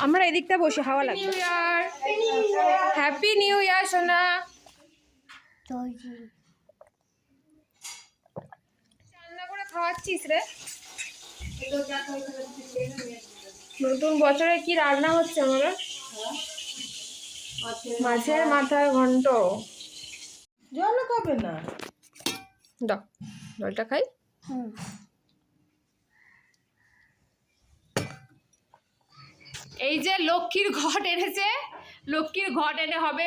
আমরা এদিকটা বসে হাওয়া লাগবে। New year, happy new year সোনা। রান্না করে খাওয়াচ্ছিস রে? নতুন বছরে কি রান্না হচ্ছে আমরা? মাছের মাথার ঘন্ট। জল খাবে না? দাও জলটা খাই। এই যে লক্ষ্মীর ঘট এনেছে, লক্ষ্মীর ঘট এনে হবে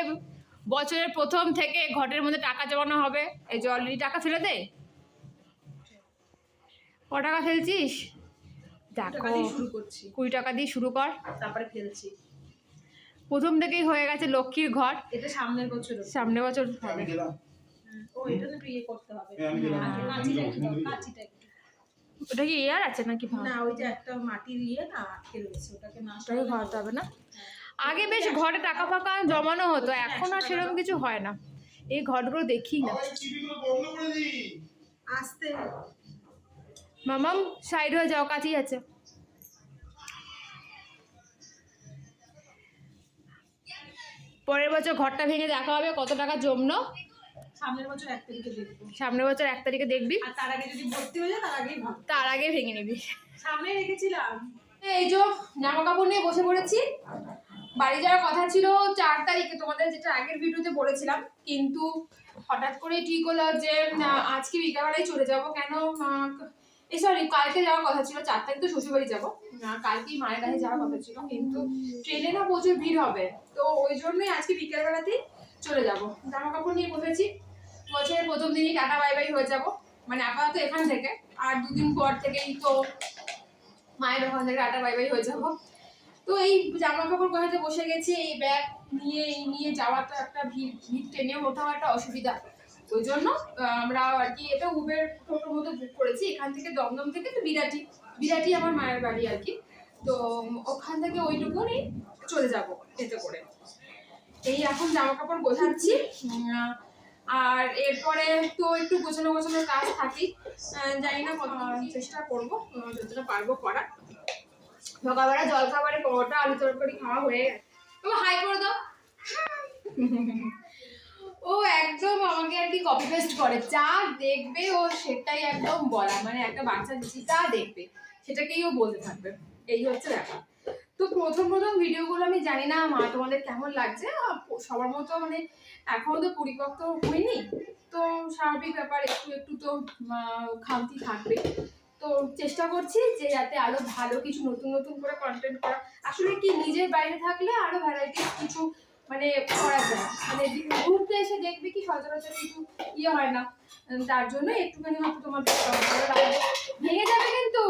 বছরের প্রথম থেকে ঘটের মধ্যে টাকা জমানো হবে। এই যে অলরেডি টাকা ফেলে দে। ক টাকা ফেলছিস? দেখো 20 টাকা দিয়ে শুরু কর, তারপরে ফেলছি। প্রথম থেকেই হয়ে গেছে লক্ষ্মীর ঘট। এটা সামনের বছর হবে। ও এটা তো ইয়ে করতে হবে। ওটা কি ইয়ার আছে নাকি? না ওই যে একটা মাটির ইয়ে না আটকে রয়েছে, ওটাকে না ঘরতে হবে না। আগে বেশ ঘরে টাকা ফাঁকা জমানো হতো, এখন আর সেরকম কিছু হয় না। এই ঘরগুলো দেখি না। আস্তে মামাম সাইড হয়ে যাও, কাছেই আছে। পরের বছর ঘরটা ভেঙে দেখা হবে কত টাকা জমলো। সামনের বছর 1 তারিখে দেখবো। সামনের বছর 1 তারিখে দেখবি। আর তার আগে যদি ভর্তি হয়ে যায় তার আগে ভেঙে নিবি। সামনে রেখেছিলাম। এই যে জামা কাপড় নিয়ে বসে পড়েছি। বাড়ি যাওয়ার কথা ছিল 4 তারিখে, তোমাদের যেটা আগের ভিডিওতে বলেছিলাম, কিন্তু হঠাৎ করে ঠিক হলো যে আজকে বিকালবেলায় চলে যাব। কেন সরি, কালকে যাওয়ার কথা ছিল। 4 তারিখ তো শ্বশুরবাড়ি যাবো, কালকেই মায়ের কাছে যাওয়ার কথা ছিল, কিন্তু ট্রেনে না প্রচুর ভিড় হবে, তো ওই জন্যই আজকে বিকালবেলাতেই চলে যাব। জামা কাপড় নিয়ে বসেছি। বছরের প্রথম দিনই টাটা বাই বাই হয়ে যাব, মানে আপাতত এখান থেকে। আর 2 দিন পর থেকেই তো মায়ের ওখান থেকে টাটা বাই বাই হয়ে যাব। তো এই জামা কাপড় কোথাতে বসে গেছি, এই ব্যাগ নিয়ে যাওয়া তো একটা ভিড় ট্রেনে ওঠাও একটা অসুবিধা। ওই জন্য আমরা আর কি এটা উবের টোটোর মতো বুক করেছি। এখান থেকে দমদম থেকে তো বিরাটি আমার মায়ের বাড়ি আর কি, তো ওখান থেকে ওইটুকুনি চলে যাব এতে করে। এই এখন জামা কাপড় গোছাচ্ছি, আর এরপরে তো একটু গোছানোর কাজ থাকি। জানি না কত চেষ্টা করবো যতটা পারবো করার। সকালবেলা জল খাবারে পরোটা আলু তরকারি খাওয়া হয়ে গেছে। তো হাই করে দাও। ও একদম আমাকে আর কি কপি পেস্ট করে, যা দেখবে ও সেটাই একদম বলা, মানে একটা বাচ্চা যেটা দেখবে সেটাকেই ও বলতে থাকবে, এই হচ্ছে ব্যাপার। তো প্রথম ভিডিওগুলো আমি জানি না মা তোমাদের কেমন লাগছে। সবার মতো মানে এখনো তো পরিপক্ক হয়নি, তো স্বাভাবিক ব্যাপার, একটু তো খামতি থাকবে। তো চেষ্টা করছি যে যাতে আরো ভালো কিছু নতুন করে কন্টেন্ট করা। আসলে কি নিজের বাইরে থাকলে আরো ভ্যারাইটি কিছু মানে করা যায়, মানে ঘুরতে এসে দেখবে কি সচরাচর কিছু ইয়ে হয় না, তার জন্য একটুখানি হয়তো তোমার ভেঙে যাবে কিন্তু।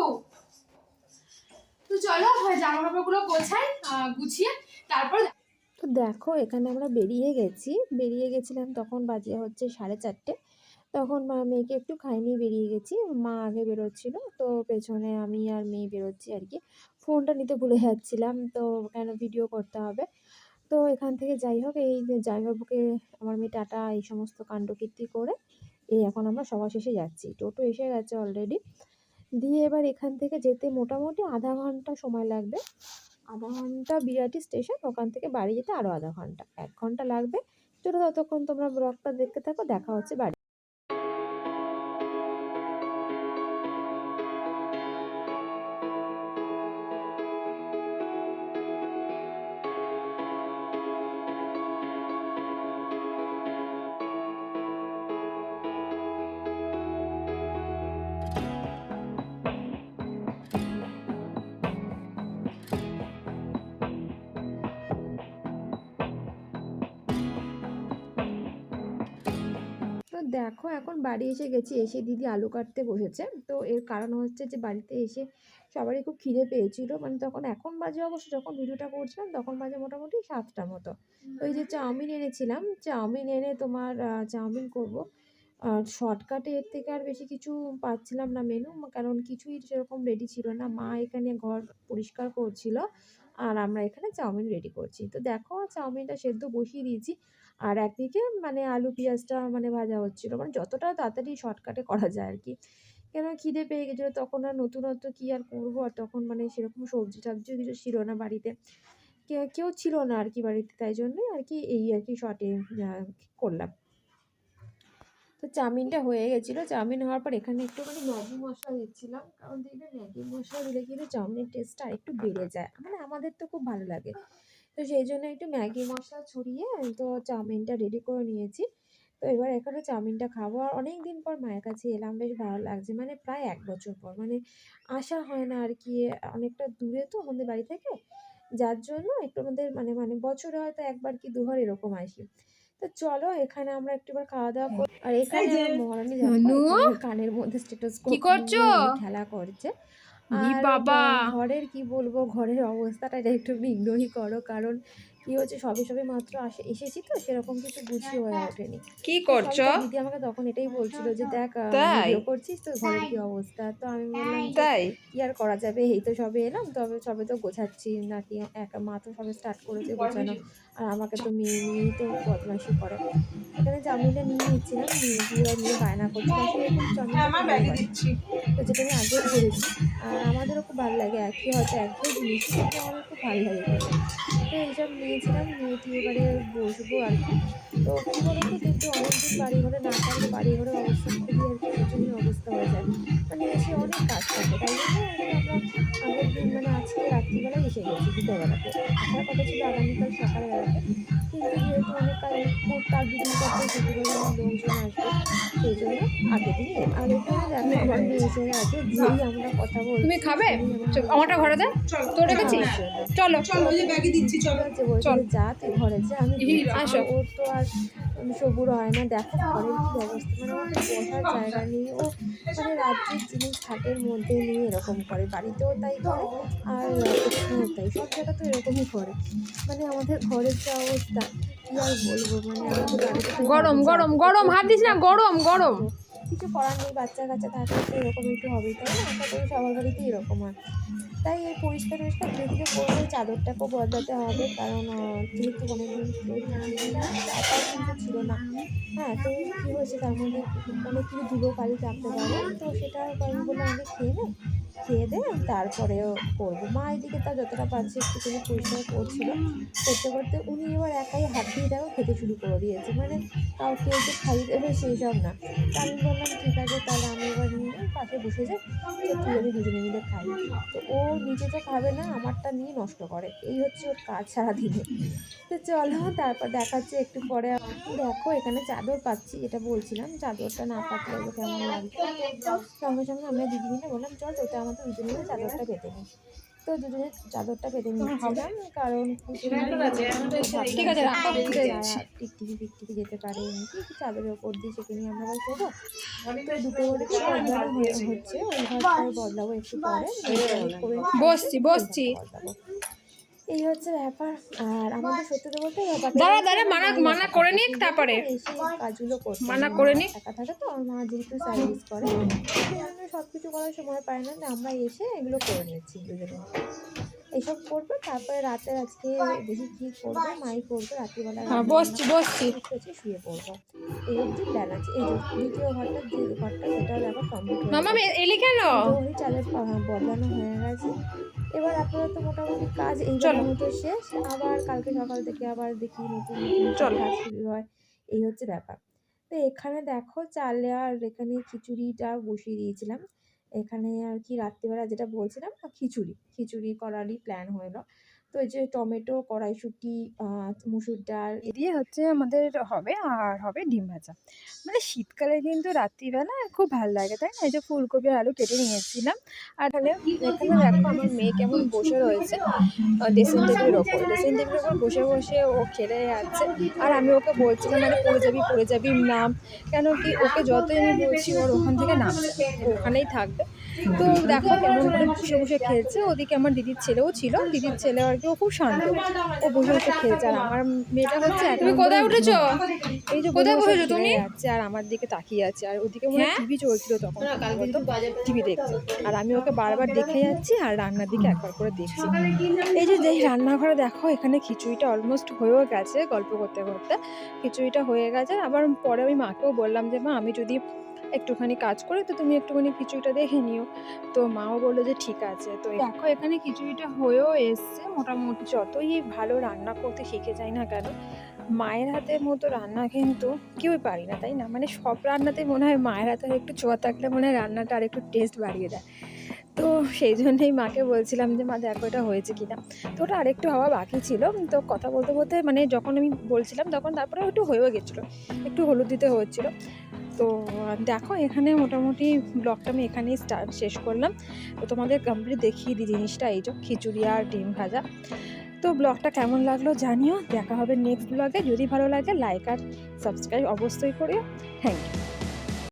তো চলো জামা কাপড়গুলো গোছাই, গুছিয়ে তারপর। তো দেখো এখানে আমরা বেরিয়ে গেছিলাম, তখন বাজে হচ্ছে 4:30। তখন মেয়েকে একটু খাইয়ে বেরিয়ে গেছি। মা আগে বেরোচ্ছিল, তো পেছনে আমি আর মেয়ে বেরোচ্ছি আর কি। ফোনটা নিতে ভুলে যাচ্ছিলাম, তো কেন ভিডিও করতে হবে। তো এখান থেকে যাই হোক, এই যাইবাবুকে আমার মেয়ে টাটা এই সমস্ত কাণ্ডকীর্তি করে এই এখন আমরা সবার শেষে যাচ্ছি। টোটো এসে গেছে অলরেডি। দিয়ে এবার এখান থেকে যেতে মোটামুটি আধা ঘন্টা সময় লাগবে। আধা ঘন্টা বিরাটি স্টেশন, ওখান থেকে বাড়ি যেতে আরও আধা ঘন্টা, 1 ঘন্টা লাগবে। চলো ততক্ষণ তোমরা ব্লগটা দেখতে থাকো, দেখা হচ্ছে বাড়ি। তো দেখো এখন বাড়ি এসে গেছি, এসে দিদি আলু কাটতে বসেছে। তো এর কারণ হচ্ছে যে বাড়িতে এসে সবারই খুব খিদে পেয়েছিল, মানে তখন এখন বাজে অবশ্য যখন ভিডিওটা করছিলাম তখন বাজে মোটামুটি 7টার মতো। ওই যে চাউমিন এনেছিলাম, চাউমিন এনে তোমার চাউমিন করবো। আর শর্টকাটে এর থেকে আর বেশি কিছু পাচ্ছিলাম না মেনু, কারণ কিছুই সেরকম রেডি ছিল না। মা এখানে ঘর পরিষ্কার করছিল আর আমরা এখানে চাউমিন রেডি করছি। তো দেখো চাউমিনটা সেদ্ধ বসিয়ে দিয়েছি, আর একদিকে মানে আলু পেঁয়াজটা মানে ভাজা হচ্ছিলো, মানে যতটা তাড়াতাড়ি শর্টকাটে করা যায় আর কি। কেন খিদে পেয়ে গেছিলো, তখন আর নতুনত্ব কী আর করবো, আর তখন মানে সেরকম সবজি টবজিও কিছু ছিল না বাড়িতে। কেউ ছিল না আর কি বাড়িতে, তাই জন্যই আর কি এই আর কি শর্টে করলাম। তো চাউমিনটা হয়ে গেছিলো, চাউমিন হওয়ার পর এখানে একটুখানি ম্যাগি মশলা দিচ্ছিলাম, কারণ দেখবে ম্যাগি মশলা দিলে কিন্তু চাউমিনের টেস্টটা আরেকটু বেড়ে যায়, মানে আমাদের তো খুব ভালো লাগে। তো সেই জন্য একটু ম্যাগি মশলা ছড়িয়ে তো চাউমিনটা রেডি করে নিয়েছি। তো এবার এখানে চাউমিনটা খাবো, আর অনেক দিন পর মায়ের কাছে এলাম, বেশ ভালো লাগছে, মানে প্রায় 1 বছর পর, মানে আসা হয় না আর কি, অনেকটা দূরে তো আমাদের বাড়ি থেকে, যার জন্য একটু আমাদের মানে মানে বছরে হয়তো 1 বার কি 2 বার এরকম আসি। তো চলো এখানে আমরা একটুবার খাওয়া দাওয়া করি। আর এখানে আমার মহারানী দেখো এখানে কানের মধ্যে স্টেথোস্কোপ কি করছো? নিয়ে খেলা করছে। ই আর বাবা, ঘরের কি বলবো, ঘরের অবস্থাটা এটা একটু ইগনোরই করো, কারণ কি হচ্ছে সবে মাত্র এসেছি তো সেরকম কিছু গুছিয়ে হয়ে ওঠেনি। কি তো করছো? দিদি আমাকে তখন এটাই বলছিল যে দেখ তাই? ভিডিও করছিস তো ঘরের কি অবস্থা, তো আমি বললাম যে তাই? কি আর করা যাবে, এই তো সবে এলাম, তবে সবে তো গোছাচ্ছি নাকি, একা মা তো সবে স্টার্ট করেছে গোছানো, আর আমাকে তো মেয়ে নিয়েই তো বদমাইশি করে। এখানে চাউমিনটা নিয়ে নিচ্ছিলাম, নিয়ে বায়না করছিলাম, সেরকম চাউমিনটা ভালোবাসি, তো যেটা আমি আগেও বলেছি। আর আমাদেরও খুব ভালো লাগে, হয়তো একই জিনিস কিন্তু আমার খুব ভালো লাগে খেতে। তো এইসব নিয়েছিলাম, নিয়ে টিয়ে এবারে বসবো আর কি। তো কী বলো তো, কিন্তু অনেকদিন বাড়ি ঘরে না থাকলে বাড়ি ঘরের অবস্থা খুবই আর কি শোচনীয় অবস্থা হয়ে যায়, মানে এসে অনেক কাজ থাকে, তাই জন্য আর কি আমরা আগের দিন মানে আজকে রাত্রিবেলায় এসে গেছি, বিকেলবেলাতে আসার কথা ছিল আগামীকাল সকালবেলাতে, কিন্তু যেহেতু অনেক কাজ তার 2 দিন পর তো শ্বশুরবাড়ির লোকজন আসবে, সেই জন্য আগের দিনই এলাম। আর এখানে দেখো আমার মেয়ে ছেলে আছে, যেই আমরা কথা বলছি তুমি খাবে? সেই আমারটা ঘরে দে, তো রেখেছি। চলো চলো ওই যে ব্যাগে দিচ্ছি, চলো। ঠিক আছে, বলছে যে যা তুই ঘরে যা, আমি দিচ্ছি। আসো। ওর তো আর সবুর হয় না, দেখো ঘরের কি অবস্থা, মানে আমাদের বসার জায়গা নেই, ও মানে রাজ্যের জিনিস খাটের মধ্যে নিয়ে এরকম করে, বাড়িতেও তাই করে আর এখানেও তাই, সব জায়গা তো এরকমই করে, মানে আমাদের ঘরের যা অবস্থা কি আর বলবো, মানে আমাদের বাড়িতে তো গরম ভাবি গরম যা গরম, হাত দিস না, গরম গরম। কিছু করার নেই, বাচ্চা কাচ্চা থাকলে তো এরকম একটু হবেই, তাই না, আশা করি সবার বাড়িতেই এরকম হয়। তাই এই পরিষ্কার ধীরে ধীরে করবো, এই চাদরটাকেও বদলাতে হবে, কারণ যেহেতু অনেকদিন কেউ ব্যাপার কিন্তু ছিল না, হ্যাঁ, তো কী হয়েছে তার মধ্যে অনেক কিছু ধুলো কালি চাপতে পারে, তো সেটা আমি বললাম আগে খেয়ে দে তারপরেও করবো। মা এদিকে তার যতটা পারছে একটুখানি পরিষ্কার করছিল, করতে করতে উনি এবার একাই হাত দিয়ে দেখো খেতে শুরু করে দিয়েছে, মানে কাউকে যে খাইয়ে দেবে সেই সব না। তা আমি বললাম ঠিক আছে, তাহলে আমি এবার নিয়ে পাশে বসে যাই, তো তুই আমি দুজনে মিলে খাই। তো ও নিজে তো খাবে না, আমারটা নিয়ে নষ্ট করে, এই হচ্ছে ওর কাজ সারাদিনে। তো চলো তারপর দেখাচ্ছে একটু পরে। দেখো এখানে চাদর পাচ্ছি, যেটা বলছিলাম চাদরটা না পাতলে ওকে কেমন লাগছে, তো সঙ্গে সঙ্গে আমরা দিদি মিলে বললাম চল তোতে আমাদের দুজনে মিলে চাদরটা পেতে নিই। তো দুজনে চাদরটা পেতে নিচ্ছিলাম, কারণ ঠিক আছে, রাখো। টিকটিকি যেতে পারে, এমনি চাদরের ওপর দিয়ে সেকে নিয়ে আমরা আবার শোবো। তো দুটো ঘরে তো বদলানো হচ্ছে, ওই ঘরটায় বদলাবো একটু পরে, বসছি বসছি। বদলাবো, এই হচ্ছে ব্যাপার। আর আমাদের সত্যি তো বলতে দাঁড়া মানা করে নিক, তারপরে এসে কাজগুলো করতে মানা করে নিক। একা থাকে তো, আমার মা যেহেতু সার্ভিস করে সেই জন্য সব কিছু করার সময় পায় না, আমরা এসে এগুলো করে নিচ্ছি দুজনে, এইসব করবো, তারপরে রাতে আজকে দেখি কি করবো, মাই করবো রাত্রিবেলা, বসছি শুয়ে পড়বো, এই অবধি প্ল্যান আছে। এই যে দ্বিতীয় ঘরটা সেটাও দেখো কমপ্লিট হয়ে মামা গেছে, এলি কেন? চালের বদলানো হয়ে গেছে। এবার আপাতত মোটামুটি কাজ এইবার মতো শেষ, আবার কালকে সকাল থেকে আবার দেখি নতুন কাজ শুরু হয়, এই হচ্ছে ব্যাপার। তো এখানে দেখো চালে আর এখানে খিচুড়িটা বসিয়ে দিয়েছিলাম, এখানে আর কি রাত্রিবেলা যেটা বলছিলাম খিচুড়ি করারই প্ল্যান হলো। তো এই যে টমেটো, কড়াইশুঁটি, মুসুর ডাল দিয়ে হচ্ছে আমাদের হবে, আর হবে ডিম ভাজা। মানে শীতকালে কিন্তু রাত্রিবেলা খুব ভালো লাগে, তাই না? এই যে ফুলকপি আর আলু কেটে নিয়েছিলাম, আর এখানে দেখো আমার মেয়ে কেমন বসে রয়েছে ড্রেসিং টেবিলের ওপর বসে বসে ও খেলে যাচ্ছে, আর আমি ওকে বলছিলাম মানে পড়ে যাবি নাম, কেন কি ওকে যতই আমি বলছি ওর ওখান থেকে নামছে, ওখানেই থাকবে। তো দেখো কেমন করে বসে বসে খেলছে, ওদিকে আমার দিদির ছেলেও ছিল, দিদির ছেলে আর কি ও খুব শান্ত, ও বসে বসে খেলছে, আর আমার মেয়েটা হচ্ছে তুমি কোথায় উঠেছো? এই যে কোথায় বসেছো তুমি? যাচ্ছে আর আমার দিকে তাকিয়ে আছে, আর ওদিকে মনে টিভি চলছিল তখন, টিভি দেখছে, আর আমি ওকে বারবার দেখে যাচ্ছি আর রান্নার দিকে একবার করে দেখছি। এই যে রান্নাঘরে দেখো এখানে খিচুড়িটা অলমোস্ট হয়েও গেছে, গল্প করতে করতে খিচুড়িটা হয়ে গেছে। আবার পরে আমি মাকেও বললাম যে মা আমি যদি একটুখানি কাজ করে তো তুমি একটুখানি খিচুড়িটা দেখে নিও। তো মাও বললো যে ঠিক আছে। তো দেখো এখানে খিচুড়িটা হয়েও এসছে মোটামুটি। যতই ভালো রান্না করতে শিখে যাই না কেন, মায়ের হাতের মতো রান্না কিন্তু কেউই পারি না, তাই না? মানে সব রান্নাতেই মনে হয় মায়ের হাতের একটু ছোঁয়া থাকলে মনে হয় রান্নাটা আর একটু টেস্ট বাড়িয়ে দেয়। তো সেই জন্যই মাকে বলছিলাম যে মা দেখো এটা হয়েছে কিনা। তো ওটা আরেকটু হওয়া বাকি ছিল। তো কথা বলতে বলতে মানে যখন আমি বলছিলাম তখন তারপরে একটু হয়েও গেছিলো, একটু হলুদ দিতে হচ্ছিলো। তো দেখো এখানে মোটামুটি ব্লগটা আমি এখানেই শেষ করলাম। তো তোমাদের কমপ্লিট দেখিয়ে দিই জিনিসটা, এই যে খিচুড়ি আর ডিম ভাজা। তো ব্লগটা কেমন লাগলো জানিও। দেখা হবে নেক্সট ব্লগে। যদি ভালো লাগে লাইক আর সাবস্ক্রাইব অবশ্যই করিও। Thank you.